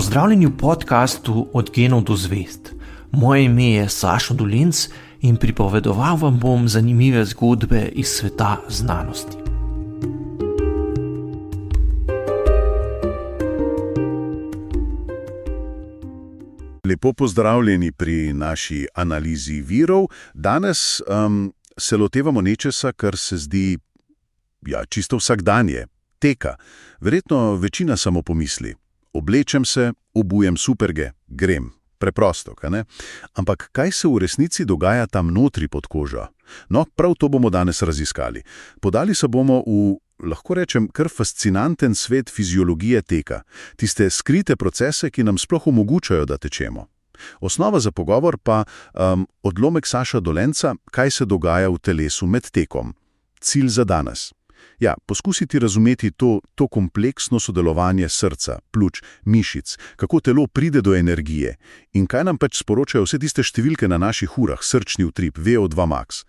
Pozdravljeni v podkastu Od genov do zvezd. Moje ime je Sašo Dolinc in pripovedoval vam bom zanimive zgodbe iz sveta znanosti. Lepo pozdravljeni pri naši analizi virov. Danes se lotevamo nečesa, kar se zdi čisto vsakdanje. Teka. Verjetno večina samo pomisli. Oblečem se, obujem superge, grem. Preprosto, kaj ne? Ampak kaj se v resnici dogaja tam notri pod kožo? No, prav to bomo danes raziskali. Podali se bomo v, lahko rečem, kar fascinanten svet fiziologije teka. Tiste skrite procese, ki nam sploh omogočajo, da tečemo. Osnova za pogovor pa odlomek Saša Dolenca, kaj se dogaja v telesu med tekom. Cilj za danes. Poskusiti razumeti to kompleksno sodelovanje srca, pljuč, mišic, kako telo pride do energije in kaj nam pač sporočajo vse tiste številke na naših urah, srčni utrip, VO2 max.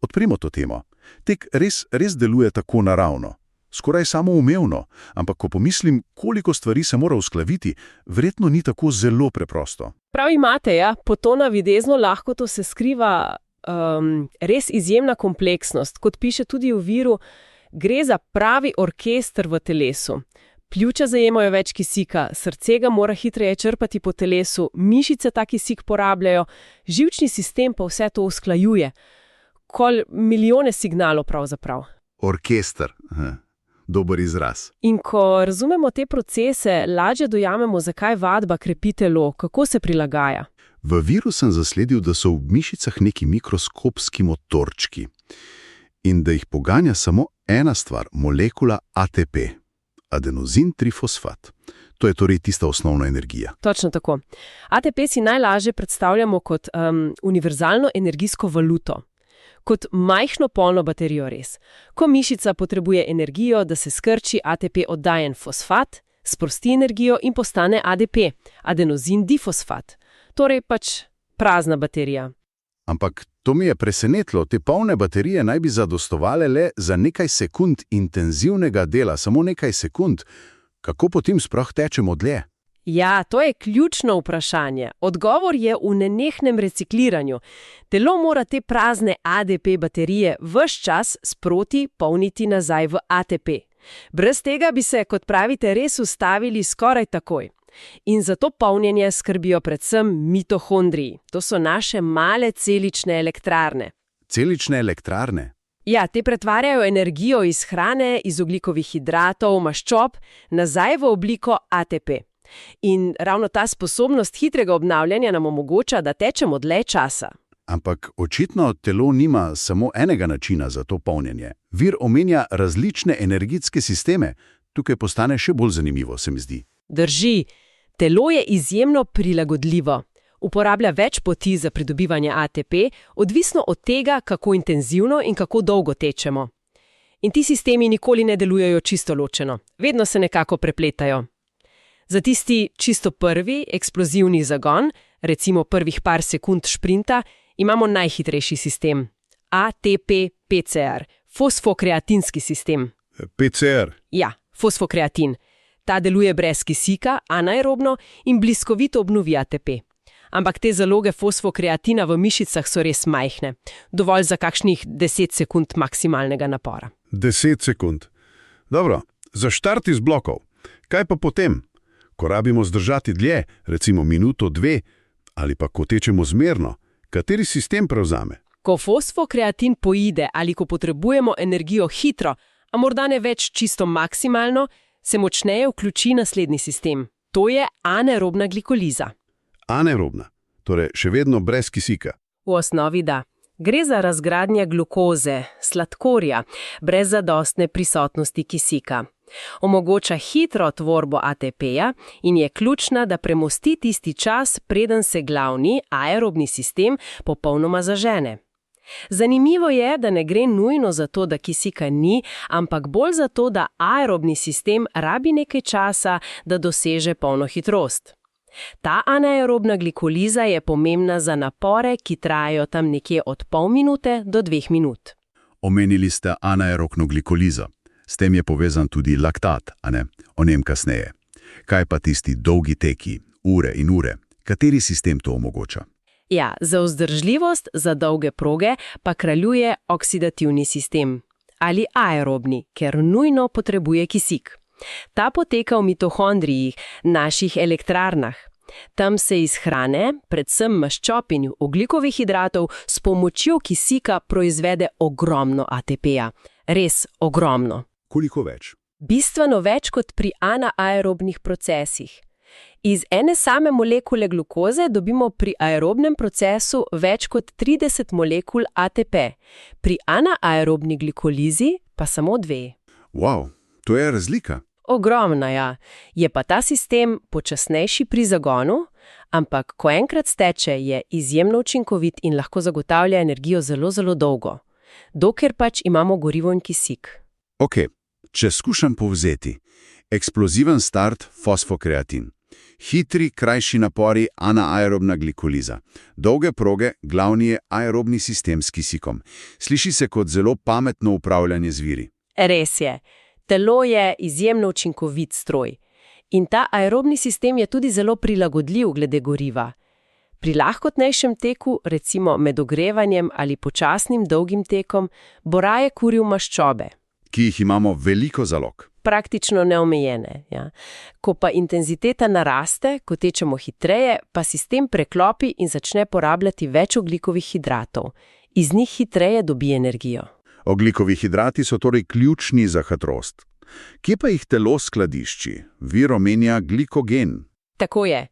Odprimo to temo. Tek res deluje tako naravno, skoraj samoumevno, ampak ko pomislim, koliko stvari se mora uskladiti, verjetno ni tako zelo preprosto. Prav imate, pod to navidezno lahkoto se skriva res izjemna kompleksnost. Kot piše tudi v viru, gre za pravi orkester v telesu. Pljuča zajemajo več kisika, srce ga mora hitreje črpati po telesu, mišice ta kisik porabljajo, živčni sistem pa vse to usklajuje. Milijone signalov pravzaprav. Orkester, dober izraz. In ko razumemo te procese, lažje dojamemo, zakaj vadba krepi telo, kako se prilagaja. V viru sem zasledil, da so v mišicah neki mikroskopski motorčki in da jih poganja samo ena stvar, molekula ATP, adenozin-trifosfat. To je torej tista osnovna energija. Točno tako. ATP si najlažje predstavljamo kot univerzalno energijsko valuto. Kot majhno polno baterijo res. Ko mišica potrebuje energijo, da se skrči, ATP oddaja en fosfat, sprosti energijo in postane ADP, adenozin-difosfat. Torej pač prazna baterija. Ampak to mi je presenetilo, te polne baterije naj bi zadostovale le za nekaj sekund intenzivnega dela, samo nekaj sekund. Kako potem sploh tečemo dlje? To je ključno vprašanje. Odgovor je v nenehnem recikliranju. Telo mora te prazne ADP baterije ves čas sproti polniti nazaj v ATP. Brez tega bi se, kot pravite, res ustavili skoraj takoj. In za to polnjenje skrbijo predvsem mitohondriji. To so naše male celične elektrarne. Celične elektrarne? Te pretvarjajo energijo iz hrane, iz ogljikovih hidratov, maščob, nazaj v obliko ATP. In ravno ta sposobnost hitrega obnavljanja nam omogoča, da tečemo dlje časa. Ampak očitno telo nima samo enega načina za to polnjenje. Vir omenja različne energetske sisteme. Tukaj postane še bolj zanimivo, se mi zdi. Drži. Telo je izjemno prilagodljivo. Uporablja več poti za pridobivanje ATP, odvisno od tega, kako intenzivno in kako dolgo tečemo. In ti sistemi nikoli ne delujejo čisto ločeno. Vedno se nekako prepletajo. Za tisti čisto prvi, eksplozivni zagon, recimo prvih par sekund šprinta, imamo najhitrejši sistem. ATP-PCR, fosfokreatinski sistem. PCR? Fosfokreatin. Ta deluje brez kisika, anaerobno in bliskovito obnovi ATP. Ampak te zaloge fosfokreatina v mišicah so res majhne. Dovolj za kakšnih 10 sekund maksimalnega napora. 10 sekund. Dobro, za štart iz blokov. Kaj pa potem? Ko rabimo zdržati dlje, recimo minuto, 2, ali pa ko tečemo zmerno, kateri sistem prevzame? Ko fosfokreatin poide ali ko potrebujemo energijo hitro, a morda ne več čisto maksimalno, se močneje vključi naslednji sistem. To je anaerobna glikoliza. Anaerobna, torej še vedno brez kisika. V osnovi da. Gre za razgradnjo glukoze, sladkorja, brez zadostne prisotnosti kisika. Omogoča hitro tvorbo ATP-ja in je ključna, da premosti tisti čas, preden se glavni aerobni sistem popolnoma zažene. Zanimivo je, da ne gre nujno za to, da kisika ni, ampak bolj za to, da aerobni sistem rabi nekaj časa, da doseže polno hitrost. Ta anaerobna glikoliza je pomembna za napore, ki trajajo tam nekje od pol minute do 2 minut. Omenili ste anaerobno glikolizo. S tem je povezan tudi laktat, o njem kasneje. Kaj pa tisti dolgi teki, ure in ure? Kateri sistem to omogoča? Ja, za vzdržljivost za dolge proge pa kraljuje oksidativni sistem ali aerobni, ker nujno potrebuje kisik. Ta poteka v mitohondrijih, naših elektrarnah. Tam se iz hrane, predvsem maščob in ogljikovih hidratov, s pomočjo kisika proizvede ogromno ATP-ja. Res ogromno. Koliko več? Bistveno več kot pri anaerobnih procesih. Iz ene same molekule glukoze dobimo pri aerobnem procesu več kot 30 molekul ATP, pri anaerobni glikolizi pa samo 2. Wow, to je razlika. Ogromna, ja. Je pa ta sistem počasnejši pri zagonu, ampak ko enkrat steče, je izjemno učinkovit in lahko zagotavlja energijo zelo, zelo dolgo. Dokler pač imamo gorivo in kisik. Ok, če skušam povzeti. Eksploziven start fosfokreatin. Hitri, krajši napori anaerobna glikoliza. Dolge proge, glavni je aerobni sistem s kisikom. Sliši se kot zelo pametno upravljanje z viri. Res je. Telo je izjemno učinkovit stroj. In ta aerobni sistem je tudi zelo prilagodljiv glede goriva. Pri lahkotnejšem teku, recimo med ogrevanjem ali počasnim dolgim tekom, bo raje kuril maščobe. Ki jih imamo veliko zalog. Praktično neomejene. Ja. Ko pa intenziteta naraste, ko tečemo hitreje, pa sistem preklopi in začne porabljati več ogljikovih hidratov. Iz njih hitreje dobi energijo. Ogljikovi hidrati so torej ključni za hitrost. Kje pa jih telo skladišči? Vir omenja glikogen. Tako je.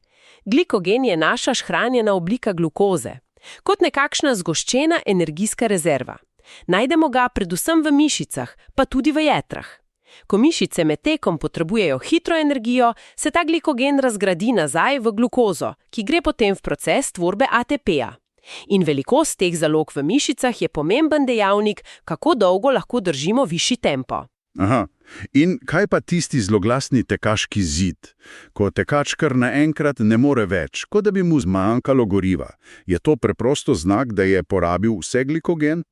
Glikogen je naša shranjena oblika glukoze. Kot nekakšna zgoščena energijska rezerva. Najdemo ga predvsem v mišicah, pa tudi v jetrah. Ko mišice med tekom potrebujejo hitro energijo, se ta glikogen razgradi nazaj v glukozo, ki gre potem v proces tvorbe ATP-ja. In velikost teh zalog v mišicah je pomemben dejavnik, kako dolgo lahko držimo višji tempo. Aha. In kaj pa tisti zloglasni tekaški zid? Ko tekač kar naenkrat ne more več, kot da bi mu zmanjkalo goriva. Je to preprosto znak, da je porabil vse glikogen?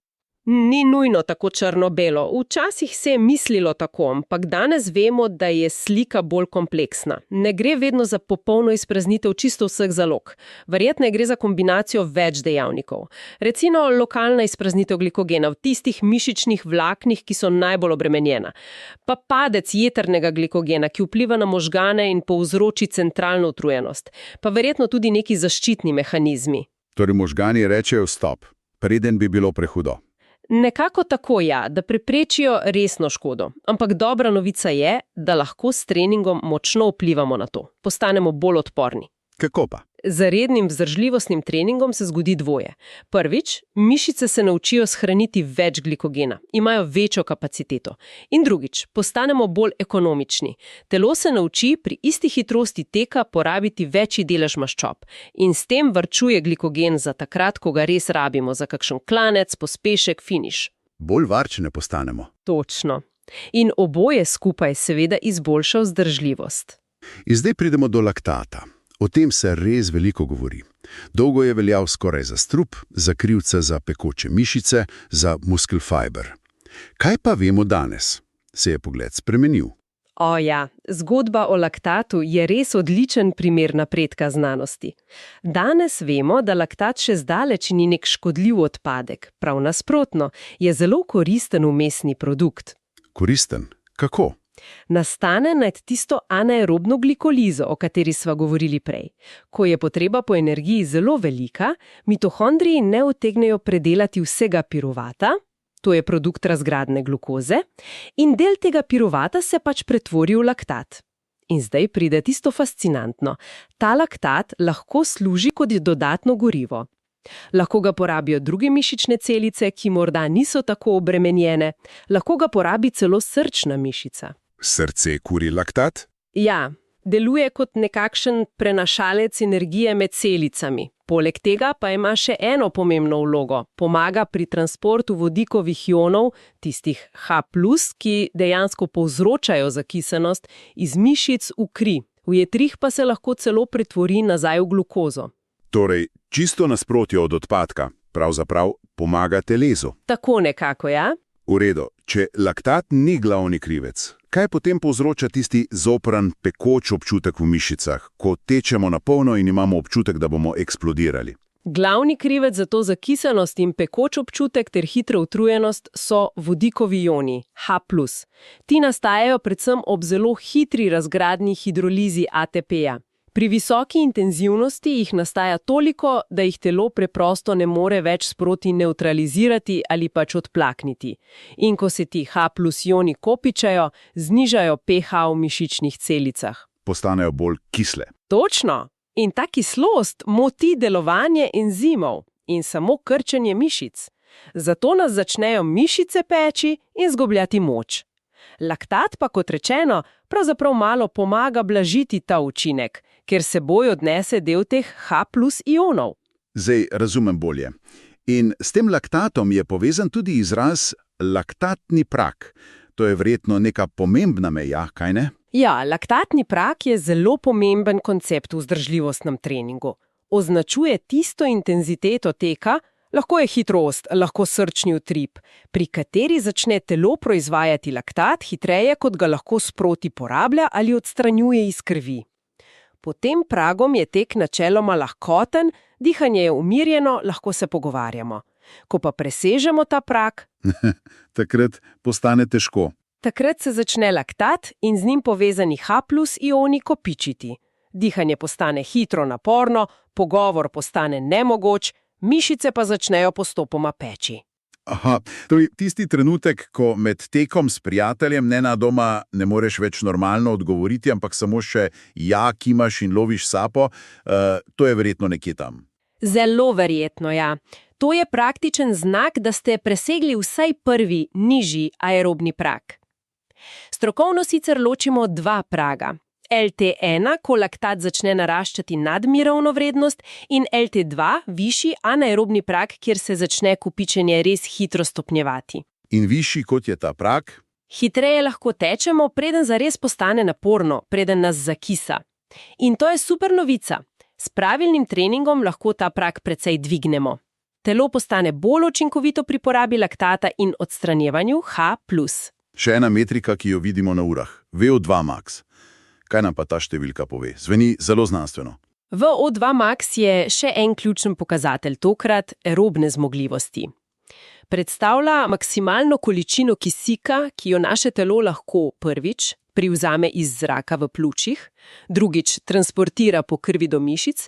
Ni nujno tako črno-belo. Včasih se je mislilo tako, ampak danes vemo, da je slika bolj kompleksna. Ne gre vedno za popolno izpraznitev čisto vseh zalog. Verjetno gre za kombinacijo več dejavnikov. Recimo lokalna izpraznitev glikogena v tistih mišičnih vlaknih, ki so najbolj obremenjena. Pa padec jetrnega glikogena, ki vpliva na možgane in povzroči centralno utrujenost. Pa verjetno tudi neki zaščitni mehanizmi. Torej možgani rečejo stop, preden bi bilo prehudo. Nekako tako, ja, da preprečijo resno škodo. Ampak dobra novica je, da lahko s treningom močno vplivamo na to. Postanemo bolj odporni. Kako pa? Z rednim vzdržljivostnim treningom se zgodi dvoje. Prvič, mišice se naučijo shraniti več glikogena, imajo večjo kapaciteto. In drugič, postanemo bolj ekonomični. Telo se nauči pri isti hitrosti teka porabiti večji delež maščob in s tem varčuje glikogen za takrat, ko ga res rabimo, za kakšen klanec, pospešek, finiš. Bolj varčne postanemo. Točno. In oboje skupaj seveda izboljša vzdržljivost. In zdaj pridemo do laktata. O tem se res veliko govori. Dolgo je veljal skoraj za strup, za krivca za pekoče mišice, za muscle fiber. Kaj pa vemo danes? Se je pogled spremenil? O ja, zgodba o laktatu je res odličen primer napredka znanosti. Danes vemo, da laktat še zdaleč ni nek škodljiv odpadek. Prav nasprotno, je zelo koristen vmesni produkt. Koristen? Kako? Nastane nad tisto anaerobno glikolizo, o kateri sva govorili prej. Ko je potreba po energiji zelo velika, mitohondriji ne utegnejo predelati vsega piruvata, to je produkt razgradne glukoze, in del tega piruvata se pač pretvori v laktat. In zdaj pride tisto fascinantno. Ta laktat lahko služi kot dodatno gorivo. Lahko ga porabijo druge mišične celice, ki morda niso tako obremenjene, lahko ga porabi celo srčna mišica. Srce kuri laktat? Ja, deluje kot nekakšen prenašalec energije med celicami. Poleg tega pa ima še eno pomembno vlogo. Pomaga pri transportu vodikovih ionov, tistih H+, ki dejansko povzročajo zakisenost, iz mišic v kri. V jetrih pa se lahko celo pretvori nazaj v glukozo. Torej, čisto nasprotje od odpadka, pravzaprav pomaga telesu. Tako nekako, ja? V redu, če laktat ni glavni krivec, Kaj potem povzroča tisti zopran, pekoč občutek v mišicah, ko tečemo na polno in imamo občutek, da bomo eksplodirali? Glavni krivec za to zakisanost in pekoč občutek ter hitro utrujenost so vodikovi ioni, H+. Ti nastajajo predvsem ob zelo hitri razgradnji hidrolizi ATP-ja. Pri visoki intenzivnosti jih nastaja toliko, da jih telo preprosto ne more več sproti nevtralizirati ali pač odplakniti. In ko se ti H+ ioni kopičajo, znižajo pH v mišičnih celicah. Postanejo bolj kisle. Točno! In ta kislost moti delovanje enzimov in samo krčenje mišic. Zato nas začnejo mišice peči in zgubljati moč. Laktat pa, kot rečeno, pravzaprav malo pomaga blažiti ta učinek, ker seboj odnese del teh H+ ionov. Zdaj razumem bolje. In s tem laktatom je povezan tudi izraz laktatni prak. To je verjetno neka pomembna meja, kaj ne? Ja, laktatni prak je zelo pomemben koncept v vzdržljivostnem treningu. Označuje tisto intenziteto teka, lahko je hitrost, lahko srčni utrip, pri kateri začne telo proizvajati laktat hitreje, kot ga lahko sproti porablja ali odstranjuje iz krvi. Pod tem pragom je tek načeloma lahkoten, dihanje je umirjeno, lahko se pogovarjamo. Ko pa presežemo ta prag, takrat postane težko. Takrat se začne laktat in z njim povezani H+ ioni kopičiti. Dihanje postane hitro naporno, pogovor postane nemogoč, mišice pa začnejo postopoma peči. Aha, torej tisti trenutek, ko med tekom s prijateljem nenadoma ne moreš več normalno odgovoriti, ampak samo še ja, kimaš in loviš sapo, to je verjetno nekje tam. Zelo verjetno, ja. To je praktičen znak, da ste presegli vsaj prvi, nižji aerobni prag. Strokovno sicer ločimo dva praga. LT1, ko laktat začne naraščati nad mirovno vrednost, in LT2, višji anaerobni prag, kjer se začne kopičenje res hitro stopnjevati. In višji kot je ta prag? Hitreje lahko tečemo, preden zares postane naporno, preden nas zakisa. In to je super novica. S pravilnim treningom lahko ta prag precej dvignemo. Telo postane bolj učinkovito pri porabi laktata in odstranjevanju H+. Še ena metrika, ki jo vidimo na urah. VO2 max. Kaj nam pa ta številka pove? Zveni zelo znanstveno. VO2 max je še en ključen pokazatelj, tokrat aerobne zmogljivosti. Predstavlja maksimalno količino kisika, ki jo naše telo lahko prvič privzame iz zraka v pljučih, drugič transportira po krvi do mišic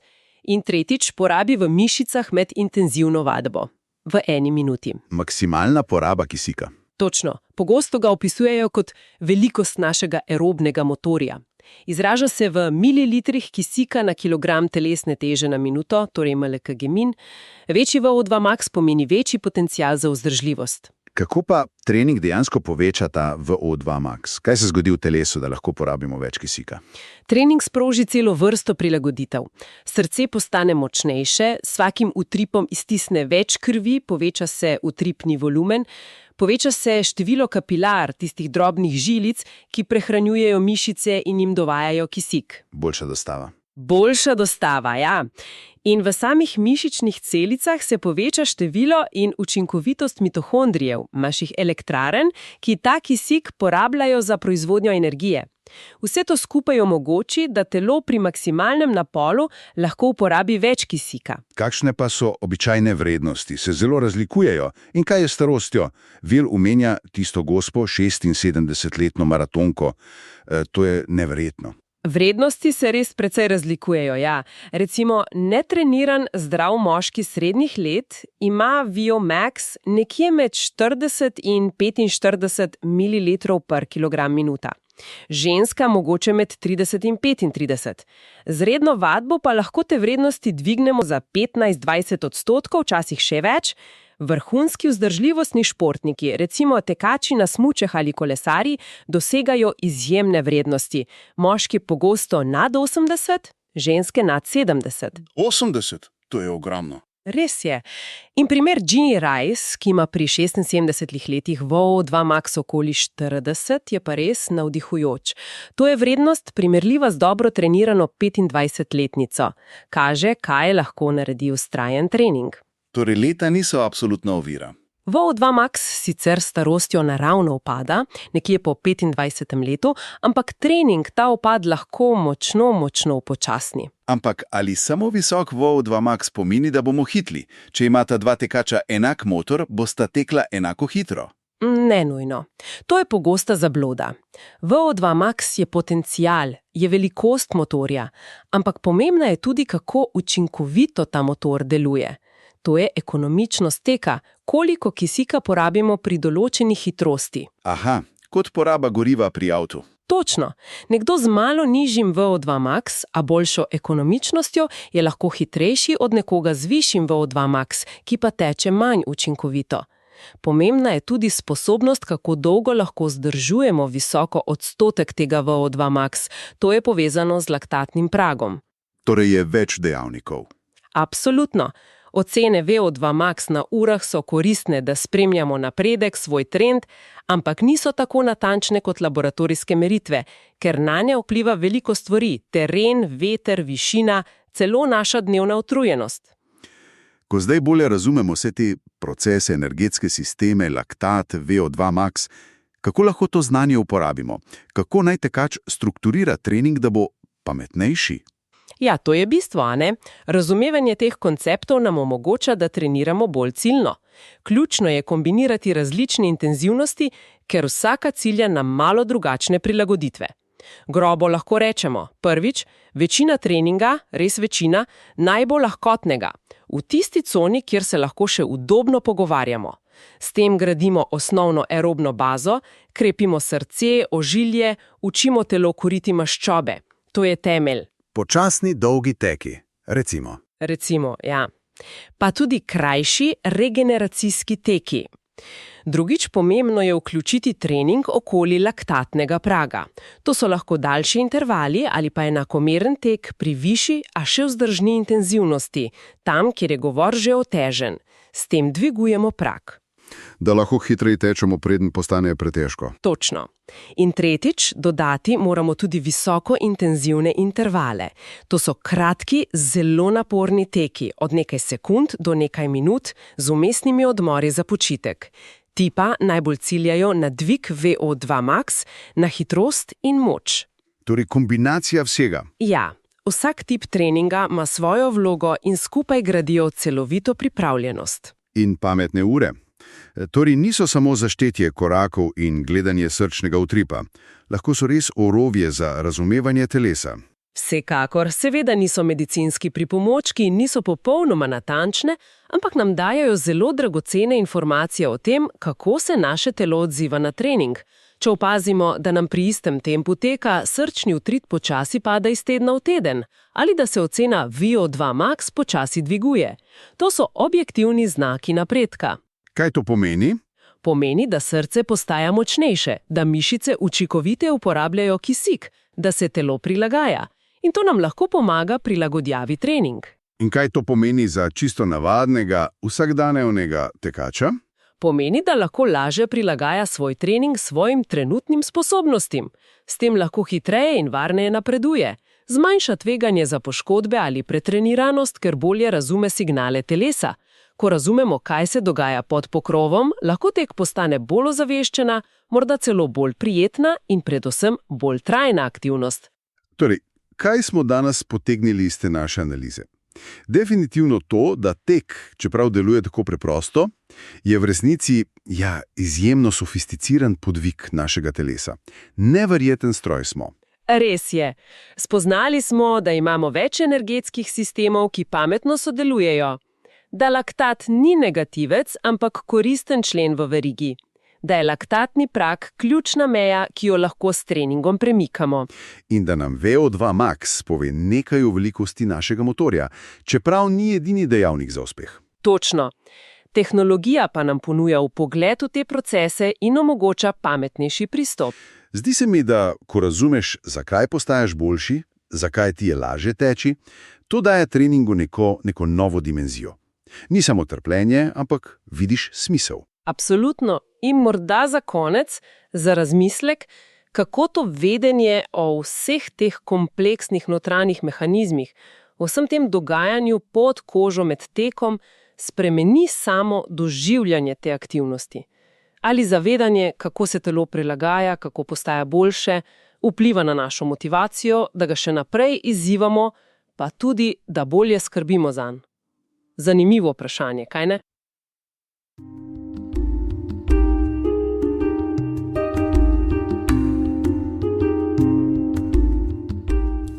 in tretjič porabi v mišicah med intenzivno vadbo. V 1 minuti. Maksimalna poraba kisika. Točno. Pogosto ga opisujejo kot velikost našega aerobnega motorja. Izraža se v mililitrih kisika na kilogram telesne teže na minuto, torej mlkg-min. Večji VO2 max pomeni večji potencial za vzdržljivost. Kako pa trening dejansko poveča ta VO2 max? Kaj se zgodi v telesu, da lahko porabimo več kisika? Trening sproži celo vrsto prilagoditev. Srce postane močnejše, s vsakim utripom iztisne več krvi, poveča se utripni volumen, poveča se število kapilar, tistih drobnih žilic, ki prehranjujejo mišice in jim dovajajo kisik. Boljša dostava. Boljša dostava, ja. In v samih mišičnih celicah se poveča število in učinkovitost mitohondrijev, naših elektrarn, ki ta kisik porabljajo za proizvodnjo energije. Vse to skupaj omogoči, da telo pri maksimalnem napolu lahko uporabi več kisika. Kakšne pa so običajne vrednosti? Se zelo razlikujejo. In kaj je s starostjo? Vil omenja tisto gospo, 76-letno maratonko. To je neverjetno. Vrednosti se res precej razlikujejo, ja. Recimo, netreniran zdrav moški srednjih let ima VO-max nekje med 40 in 45 ml per kilogram minuta. Ženska mogoče med 30 in 35. Z redno vadbo pa lahko te vrednosti dvignemo za 15-20%, včasih še več. Vrhunski vzdržljivostni športniki, recimo tekači na smučeh ali kolesarji, dosegajo izjemne vrednosti. Moški pogosto nad 80, ženske nad 70. 80? To je ogromno. Res je. In primer Ginny Rice, ki ima pri 76 letih VO2 max okoli 40, je pa res navdihujoč. To je vrednost primerljiva z dobro trenirano 25-letnico. Kaže, kaj lahko naredi vztrajen trening. Torej leta niso absolutna ovira. VO2 max sicer s starostjo naravno upada, nekje po 25. letu, ampak trening ta upad lahko močno upočasni. Ampak ali samo visok VO2 max pomeni, da bomo hitli? Če imata dva tekača enak motor, bosta tekla enako hitro? Ne nujno. To je pogosta zabloda. VO2 max je potencial, je velikost motorja, ampak pomembna je tudi, kako učinkovito ta motor deluje. To je ekonomičnost teka, koliko kisika porabimo pri določeni hitrosti. Aha, kot poraba goriva pri avtu. Točno. Nekdo z malo nižjim VO2 max, a boljšo ekonomičnostjo, je lahko hitrejši od nekoga z višjim VO2 max, ki pa teče manj učinkovito. Pomembna je tudi sposobnost, kako dolgo lahko zdržujemo visoko odstotek tega VO2 max. To je povezano z laktatnim pragom. Torej je več dejavnikov. Absolutno. Ocene VO2 max na urah so koristne, da spremljamo napredek, svoj trend, ampak niso tako natančne kot laboratorijske meritve, ker nanje vpliva veliko stvari, teren, veter, višina, celo naša dnevna utrujenost. Ko zdaj bolje razumemo vse te procese, energetske sisteme, laktat, VO2 max, kako lahko to znanje uporabimo? Kako naj tekač strukturira trening, da bo pametnejši? Ja, to je bistvo, a ne? Razumevanje teh konceptov nam omogoča, da treniramo bolj ciljno. Ključno je kombinirati različne intenzivnosti, ker vsaka cilja na malo drugačne prilagoditve. Grobo lahko rečemo, prvič, večina treninga, res večina, naj bo lahkotnega, v tisti coni, kjer se lahko še udobno pogovarjamo. S tem gradimo osnovno aerobno bazo, krepimo srce, ožilje, učimo telo kuriti maščobe. To je temelj. Počasni, dolgi teki, recimo. Recimo, ja. Pa tudi krajši regeneracijski teki. Drugič, pomembno je vključiti trening okoli laktatnega praga. To so lahko daljši intervali ali pa enakomeren tek pri višji, a še vzdržni intenzivnosti, tam, kjer je govor že otežen. S tem dvigujemo prag. Da lahko hitreje tečemo, preden postane pretežko. Točno. In tretjič, dodati moramo tudi visoko intenzivne intervale. To so kratki, zelo naporni teki, od nekaj sekund do nekaj minut, z vmesnimi odmori za počitek. Ti pa najbolj ciljajo na dvig VO2 max, na hitrost in moč. Torej kombinacija vsega. Ja, vsak tip treninga ima svojo vlogo in skupaj gradijo celovito pripravljenost. In pametne ure. Torej niso samo zaštetje korakov in gledanje srčnega utripa. Lahko so res orodje za razumevanje telesa. Vsekakor, seveda niso medicinski pripomočki in niso popolnoma natančne, ampak nam dajajo zelo dragocene informacije o tem, kako se naše telo odziva na trening. Če opazimo, da nam pri istem tempu teka srčni utrip počasi pada iz tedna v teden, ali da se ocena VO2 max počasi dviguje. To so objektivni znaki napredka. Kaj to pomeni? Pomeni, da srce postaja močnejše, da mišice učinkovite uporabljajo kisik, da se telo prilagaja. In to nam lahko pomaga prilagodjavi trening. In kaj to pomeni za čisto navadnega, vsakdanjega tekača? Pomeni, da lahko lažje prilagaja svoj trening svojim trenutnim sposobnostim. S tem lahko hitreje in varneje napreduje. Zmanjša tveganje za poškodbe ali pretreniranost, ker bolje razume signale telesa. Ko razumemo, kaj se dogaja pod pokrovom, lahko tek postane bolj ozaveščena, morda celo bolj prijetna in predvsem bolj trajna aktivnost. Torej, kaj smo danes potegnili iz te naše analize? Definitivno to, da tek, čeprav deluje tako preprosto, je v resnici, izjemno sofisticiran podvig našega telesa. Neverjeten stroj smo. Res je. Spoznali smo, da imamo več energetskih sistemov, ki pametno sodelujejo. Da laktat ni negativec, ampak koristen člen v verigi. Da je laktatni prag ključna meja, ki jo lahko s treningom premikamo. In da nam VO2 max pove nekaj o velikosti našega motorja, čeprav ni edini dejavnik za uspeh. Točno. Tehnologija pa nam ponuja vpogled v te procese in omogoča pametnejši pristop. Zdi se mi, da ko razumeš, zakaj postaješ boljši, zakaj ti je lažje teči, to daje treningu neko novo dimenzijo. Ni samo trpljenje, ampak vidiš smisel. Absolutno. In morda za konec, za razmislek, kako to vedenje o vseh teh kompleksnih notranjih mehanizmih, o vsem tem dogajanju pod kožo med tekom, spremeni samo doživljanje te aktivnosti. Ali zavedanje, kako se telo prilagaja, kako postaja boljše, vpliva na našo motivacijo, da ga še naprej izzivamo, pa tudi, da bolje skrbimo zanj. Zanimivo vprašanje, kaj ne?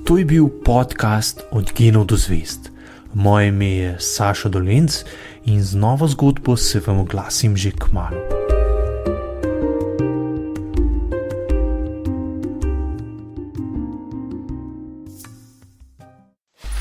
To je bil podcast Od genov do zvezd. Moje ime je Sašo Dolenc in z novo zgodbo se vam oglasim že kmalu.